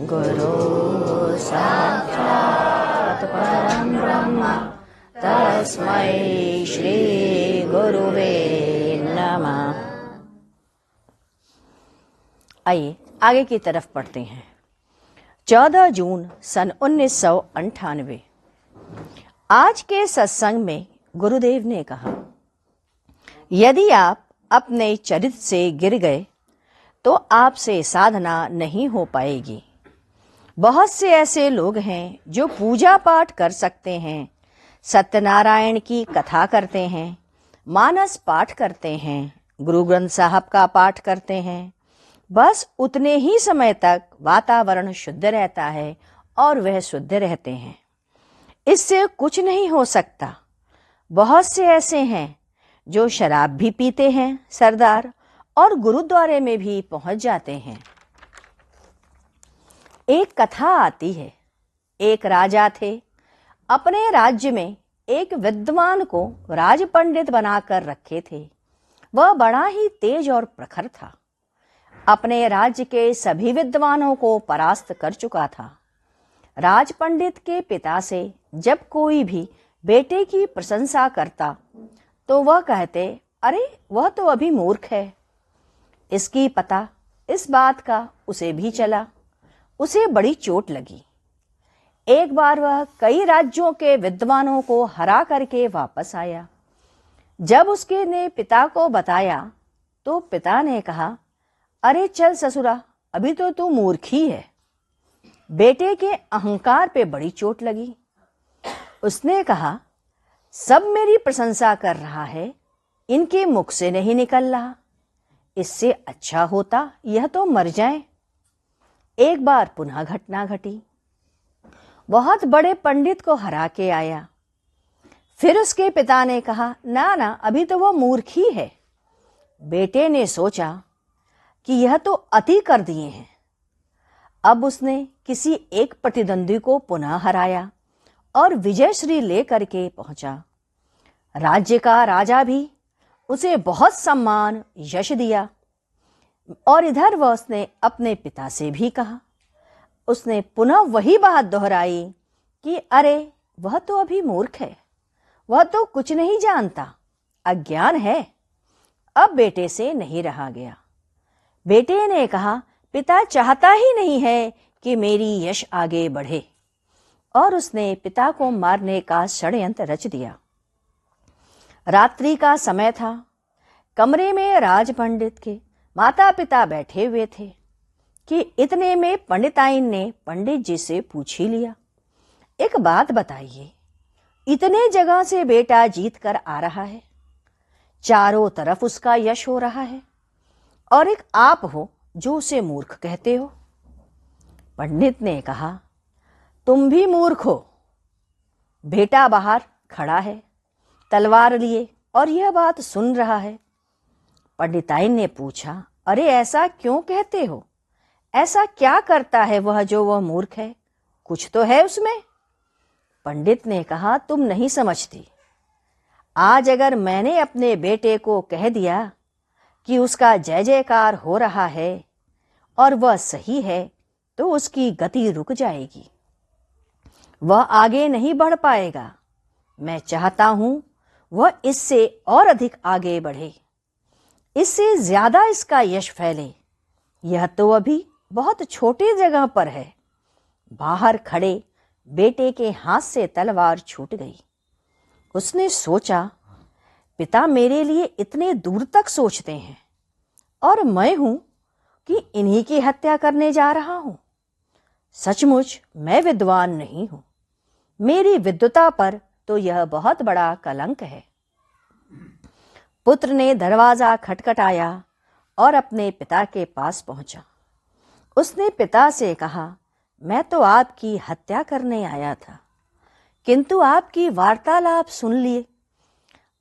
गुरु साक्षात् परं ब्रह्म तस्मै श्री गुरुवे नमः। आइए आगे की तरफ पढ़ते हैं। 14 जून सन 1998। आज के सत्संग में गुरुदेव ने कहा, यदि आप अपने चरित्र से गिर गए तो आपसे साधना नहीं हो पाएगी। बहुत से ऐसे लोग हैं जो पूजा पाठ कर सकते हैं, सत्यनारायण की कथा करते हैं, मानस पाठ करते हैं, गुरु ग्रंथ साहब का पाठ करते हैं। बस उतने ही समय तक वातावरण शुद्ध रहता है और वह शुद्ध रहते हैं। इससे कुछ नहीं हो सकता। बहुत से ऐसे हैं जो शराब भी पीते हैं सरदार, और गुरुद्वारे में भी पहुंच जाते हैं। एक कथा आती है। एक राजा थे। अपने राज्य में एक विद्वान को राज पंडित बनाकर रखे थे। वह बड़ा ही तेज और प्रखर था। अपने राज्य के सभी विद्वानों को परास्त कर चुका था। राज पंडित के पिता से जब कोई भी बेटे की प्रशंसा करता तो वह कहते, अरे वह तो अभी मूर्ख है। इसकी पता इस बात का उसे भी चला। उसे बड़ी चोट लगी। एक बार वह कई राज्यों के विद्वानों को हरा करके वापस आया। जब उसके ने पिता को बताया तो पिता ने कहा, अरे चल ससुरा, अभी तो तू मूर्ख ही है। बेटे के अहंकार पे बड़ी चोट लगी। उसने कहा, सब मेरी प्रशंसा कर रहा है, इनके मुख से नहीं निकल रहा। इससे अच्छा होता यह तो मर जाए। एक बार पुनः घटना घटी। बहुत बड़े पंडित को हरा के आया। फिर उसके पिता ने कहा, ना ना, अभी तो वह मूर्ख ही है। बेटे ने सोचा कि यह तो अति कर दिए हैं। अब उसने किसी एक प्रतिद्वंदी को पुनः हराया और विजयश्री लेकर के पहुंचा। राज्य का राजा भी उसे बहुत सम्मान यश दिया। और इधर वह उसने अपने पिता से भी कहा। उसने पुनः वही बात दोहराई कि अरे वह तो अभी मूर्ख है, वह तो कुछ नहीं जानता, अज्ञान है। अब बेटे से नहीं रहा गया। बेटे ने कहा, पिता चाहता ही नहीं है कि मेरी यश आगे बढ़े, और उसने पिता को मारने का षड्यंत्र रच दिया। रात्रि का समय था। कमरे में राज पंडित के माता पिता बैठे हुए थे कि इतने में पंडिताइन ने पंडित जी से पूछ ही लिया, एक बात बताइए, इतने जगह से बेटा जीत कर आ रहा है, चारों तरफ उसका यश हो रहा है, और एक आप हो जो उसे मूर्ख कहते हो। पंडित ने कहा, तुम भी मूर्ख हो। बेटा बाहर खड़ा है तलवार लिए और यह बात सुन रहा है। पंडिताइन ने पूछा, अरे ऐसा क्यों कहते हो? ऐसा क्या करता है वह जो वह मूर्ख है? कुछ तो है उसमें। पंडित ने कहा, तुम नहीं समझती। आज अगर मैंने अपने बेटे को कह दिया कि उसका जय जयकार हो रहा है और वह सही है, तो उसकी गति रुक जाएगी, वह आगे नहीं बढ़ पाएगा। मैं चाहता हूं वह इससे और अधिक आगे बढ़े, इससे ज्यादा इसका यश फैले। यह तो अभी बहुत छोटी जगह पर है। बाहर खड़े बेटे के हाथ से तलवार छूट गई। उसने सोचा, पिता मेरे लिए इतने दूर तक सोचते हैं और मैं हूं कि इन्हीं की हत्या करने जा रहा हूं। सचमुच मैं विद्वान नहीं हूं। मेरी विद्वता पर तो यह बहुत बड़ा कलंक है। पुत्र ने दरवाजा खटखटाया और अपने पिता के पास पहुंचा। उसने पिता से कहा, मैं तो आपकी हत्या करने आया था, किंतु आपकी वार्तालाप सुन लिए।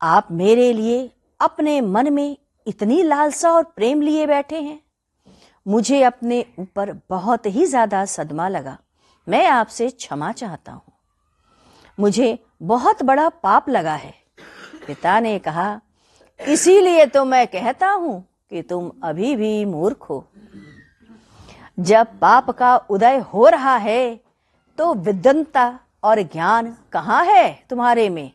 आप मेरे लिए अपने मन में इतनी लालसा और प्रेम लिए बैठे हैं। मुझे अपने ऊपर बहुत ही ज्यादा सदमा लगा। मैं आपसे क्षमा चाहता हूं। मुझे बहुत बड़ा पाप लगा है। पिता ने कहा, इसीलिए तो मैं कहता हूं कि तुम अभी भी मूर्ख हो। जब पाप का उदय हो रहा है तो विद्वता और ज्ञान कहाँ है तुम्हारे में?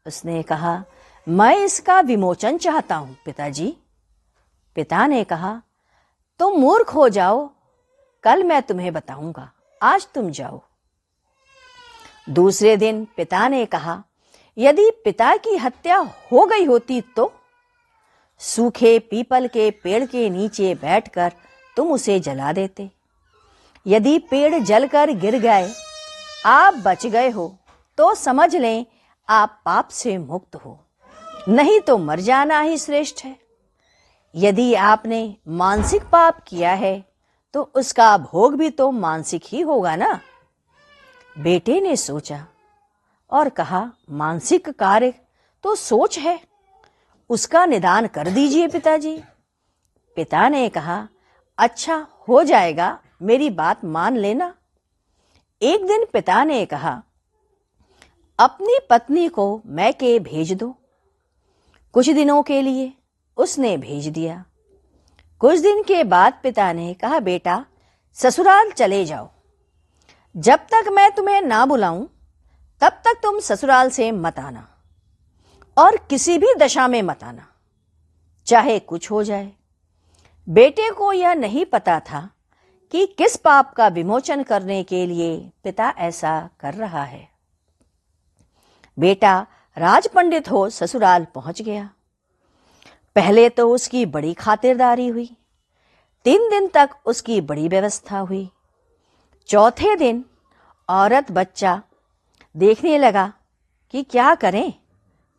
उसने कहा, मैं इसका विमोचन चाहता हूं पिताजी। पिता ने कहा, तुम मूर्ख हो जाओ, कल मैं तुम्हें बताऊंगा, आज तुम जाओ। दूसरे दिन पिता ने कहा, यदि पिता की हत्या हो गई होती तो? सूखे पीपल के पेड़ के नीचे बैठकर तुम उसे जला देते। यदि पेड़ जलकर गिर गए, आप बच गए हो, तो समझ लें आप पाप से मुक्त हो, नहीं तो मर जाना ही श्रेष्ठ है। यदि आपने मानसिक पाप किया है तो उसका भोग भी तो मानसिक ही होगा ना। बेटे ने सोचा और कहा, मानसिक कार्य तो सोच है, उसका निदान कर दीजिए पिताजी। पिता ने कहा, अच्छा हो जाएगा, मेरी बात मान लेना। एक दिन पिता ने कहा, अपनी पत्नी को मैके भेज दो। कुछ दिनों के लिए उसने भेज दिया। कुछ दिन के बाद पिता ने कहा, बेटा ससुराल चले जाओ, जब तक मैं तुम्हें ना बुलाऊं तब तक तुम ससुराल से मत आना और किसी भी दशा में मत आना, चाहे कुछ हो जाए। बेटे को यह नहीं पता था कि किस पाप का विमोचन करने के लिए पिता ऐसा कर रहा है। बेटा राजपंडित हो ससुराल पहुंच गया। पहले तो उसकी बड़ी खातिरदारी हुई, 3 दिन तक उसकी बड़ी व्यवस्था हुई। चौथे दिन औरत बच्चा देखने लगा कि क्या करें,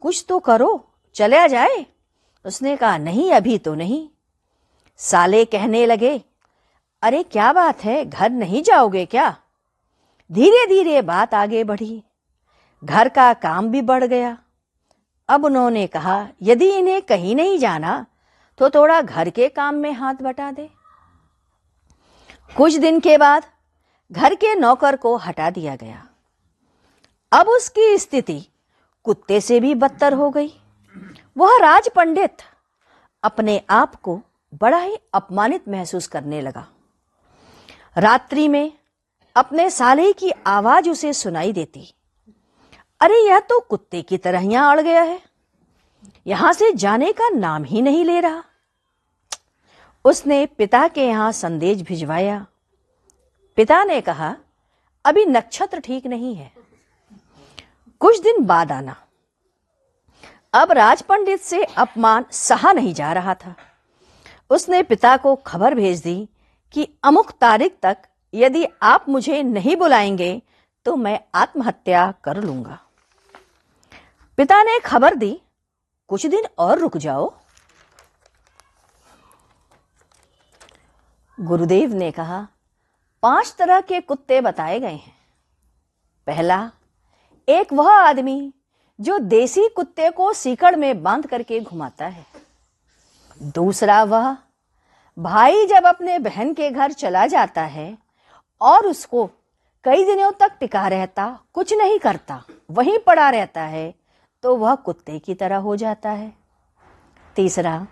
कुछ तो करो, चला जाए। उसने कहा, नहीं अभी तो नहीं। साले कहने लगे, अरे क्या बात है, घर नहीं जाओगे क्या? धीरे धीरे बात आगे बढ़ी, घर का काम भी बढ़ गया। अब उन्होंने कहा, यदि इन्हें कहीं नहीं जाना तो थोड़ा घर के काम में हाथ बटा दे। कुछ दिन के बाद घर के नौकर को हटा दिया गया। अब उसकी स्थिति कुत्ते से भी बदतर हो गई। वह राजपंडित अपने आप को बड़ा ही अपमानित महसूस करने लगा। रात्रि में अपने साले की आवाज उसे सुनाई देती, अरे यह तो कुत्ते की तरह यहां अड़ गया है, यहां से जाने का नाम ही नहीं ले रहा। उसने पिता के यहां संदेश भिजवाया। पिता ने कहा, अभी नक्षत्र ठीक नहीं है, कुछ दिन बाद आना। अब राजपंडित से अपमान सहा नहीं जा रहा था। उसने पिता को खबर भेज दी कि अमुक तारीख तक यदि आप मुझे नहीं बुलाएंगे तो मैं आत्महत्या कर लूंगा। पिता ने खबर दी, कुछ दिन और रुक जाओ। गुरुदेव ने कहा, 5 तरह के कुत्ते बताए गए हैं। पहला, एक वह आदमी जो देसी कुत्ते को सीकड़ में बांध करके घुमाता है। दूसरा, वह भाई जब अपने बहन के घर चला जाता है और उसको कई दिनों तक टिका रहता, कुछ नहीं करता, वहीं पड़ा रहता है, तो वह कुत्ते की तरह हो जाता है। तीसरा,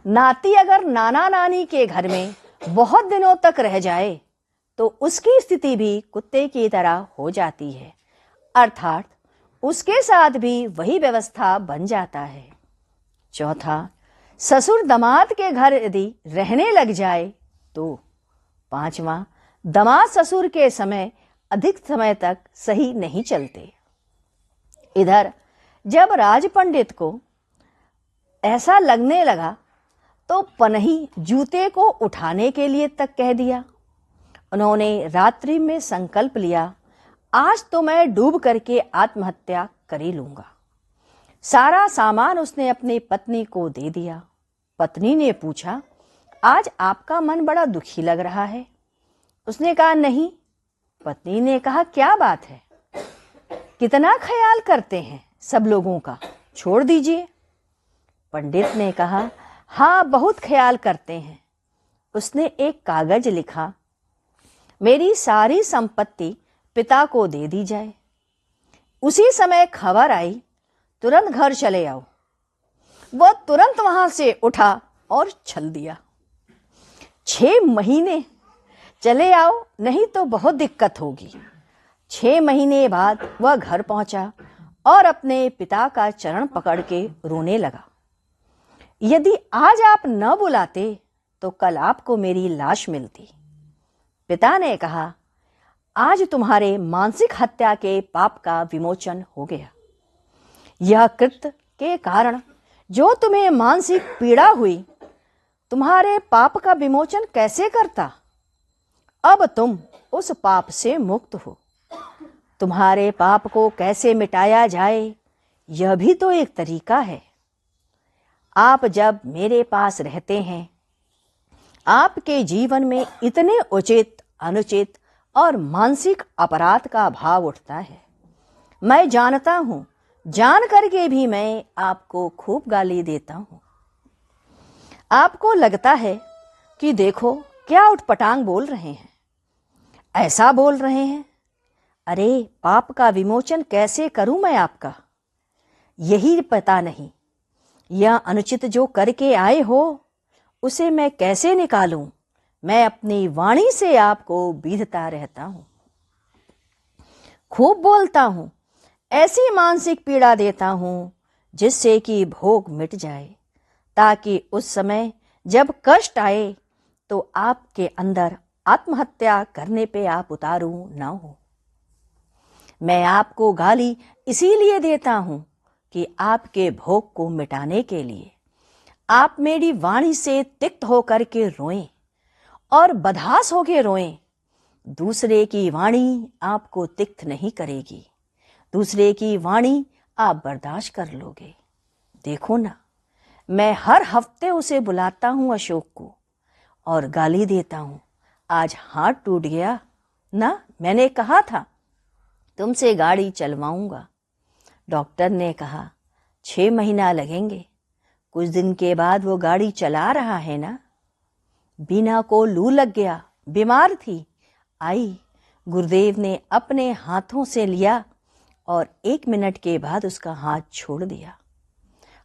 नाती अगर नाना नानी के घर में बहुत दिनों तक रह जाए तो उसकी स्थिति भी कुत्ते की तरह हो जाती है, अर्थात उसके साथ भी वही व्यवस्था बन जाता है। चौथा, ससुर दामाद के घर यदि रहने लग जाए तो। पांचवा, दामाद ससुर के समय अधिक समय तक सही नहीं चलते। इधर जब राजपंडित को ऐसा लगने लगा तो पनही जूते को उठाने के लिए तक कह दिया। उन्होंने रात्रि में संकल्प लिया, आज तो मैं डूब करके आत्महत्या कर ही लूंगा। सारा सामान उसने अपनी पत्नी को दे दिया। पत्नी ने पूछा, आज आपका मन बड़ा दुखी लग रहा है। उसने कहा, नहीं। पत्नी ने कहा, क्या बात है, कितना ख्याल करते हैं सब लोगों का, छोड़ दीजिए। पंडित ने कहा, हाँ बहुत ख्याल करते हैं। उसने एक कागज लिखा, मेरी सारी संपत्ति पिता को दे दी जाए। उसी समय खबर आई, तुरंत घर चले आओ। वह तुरंत वहां से उठा और चल दिया। 6 महीने चले आओ, नहीं तो बहुत दिक्कत होगी। 6 महीने बाद वह घर पहुंचा और अपने पिता का चरण पकड़ के रोने लगा। यदि आज आप न बुलाते तो कल आपको मेरी लाश मिलती। पिता ने कहा, आज तुम्हारे मानसिक हत्या के पाप का विमोचन हो गया। यह कृत्य के कारण जो तुम्हें मानसिक पीड़ा हुई, तुम्हारे पाप का विमोचन कैसे करता? अब तुम उस पाप से मुक्त हो। तुम्हारे पाप को कैसे मिटाया जाए, यह भी तो एक तरीका है। आप जब मेरे पास रहते हैं, आपके जीवन में इतने उचित, अनुचित और मानसिक अपराध का भाव उठता है। मैं जानता हूं, जान करके भी मैं आपको खूब गाली देता हूं। आपको लगता है कि देखो क्या उटपटांग बोल रहे हैं, ऐसा बोल रहे हैं। अरे पाप का विमोचन कैसे करूं मैं आपका, यही पता नहीं। यह अनुचित जो करके आए हो, उसे मैं कैसे निकालूं? मैं अपनी वाणी से आपको बीधता रहता हूं, खूब बोलता हूं, ऐसी मानसिक पीड़ा देता हूं जिससे कि भोग मिट जाए, ताकि उस समय जब कष्ट आए तो आपके अंदर आत्महत्या करने पे आप उतारू ना हो। मैं आपको गाली इसीलिए देता हूं कि आपके भोग को मिटाने के लिए आप मेरी वाणी से तिक्त होकर के रोएं और बदहास होके रोएं। दूसरे की वाणी आपको तिक्त नहीं करेगी, दूसरे की वाणी आप बर्दाश्त कर लोगे। देखो ना, मैं हर हफ्ते उसे बुलाता हूं अशोक को और गाली देता हूं। आज हाथ टूट गया ना, मैंने कहा था तुमसे गाड़ी चलवाऊंगा। डॉक्टर ने कहा 6 महीना लगेंगे। कुछ दिन के बाद वो गाड़ी चला रहा है ना। बीना को लू लग गया, बीमार थी, आई, गुरुदेव ने अपने हाथों से लिया और 1 मिनट के बाद उसका हाथ छोड़ दिया।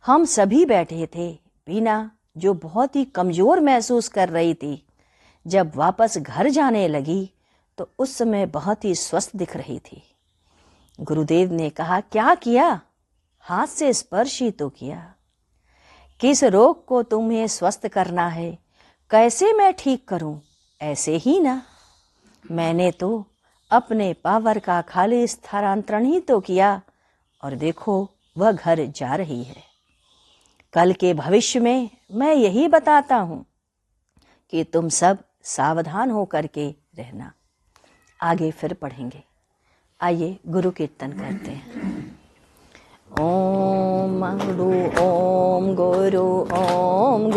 हम सभी बैठे थे। बीना जो बहुत ही कमजोर महसूस कर रही थी, जब वापस घर जाने लगी तो उस समय बहुत ही स्वस्थ दिख रही थी। गुरुदेव ने कहा, क्या किया? हाथ से स्पर्श ही तो किया। किस रोग को तुम्हें स्वस्थ करना है, कैसे मैं ठीक करूं? ऐसे ही ना। मैंने तो अपने पावर का खाली स्थानांतरण ही तो किया और देखो वह घर जा रही है। कल के भविष्य में मैं यही बताता हूं कि तुम सब सावधान होकर के रहना। आगे फिर पढ़ेंगे। आइए गुरु कीर्तन करते हैं। ओम ओम गुरुदेव,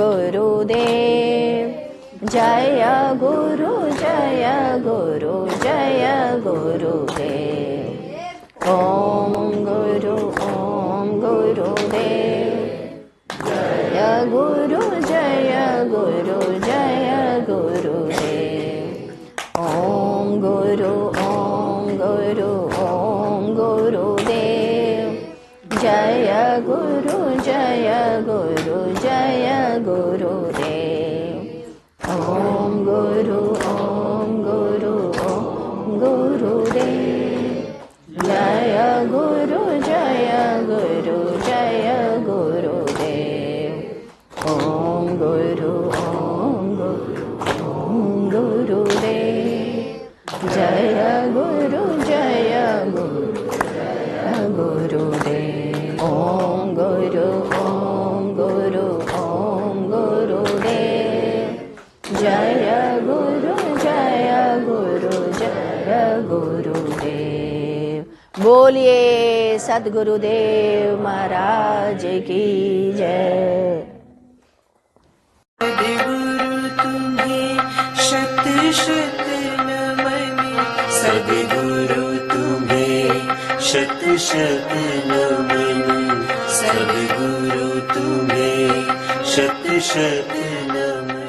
जय गुरु जय गुरु जय गुरुदेव। ओम गुरुदेव, जय गुरु जय गुरु जय गुरुदेव। ओम गुरुदेव, जय गुरु जय गुरु जय गुरुदेव। ओम गुरुदेव, जय गुरु जय गुरु जय गुरुदेव। ओम गुरुदेव, जय गुरु जय गुरु जय गुरुदेव। ओम गुरुदेव, जय गुरु जय गुरु जय गुरुदेव। बोलिए सद्गुरुदेव महाराज की जय। सद्गुरु तुम्हें शत शत नमन, सद्गुरु तुम्हें शत शत नमन, सद्गुरु तुम्हें शत शत नमन।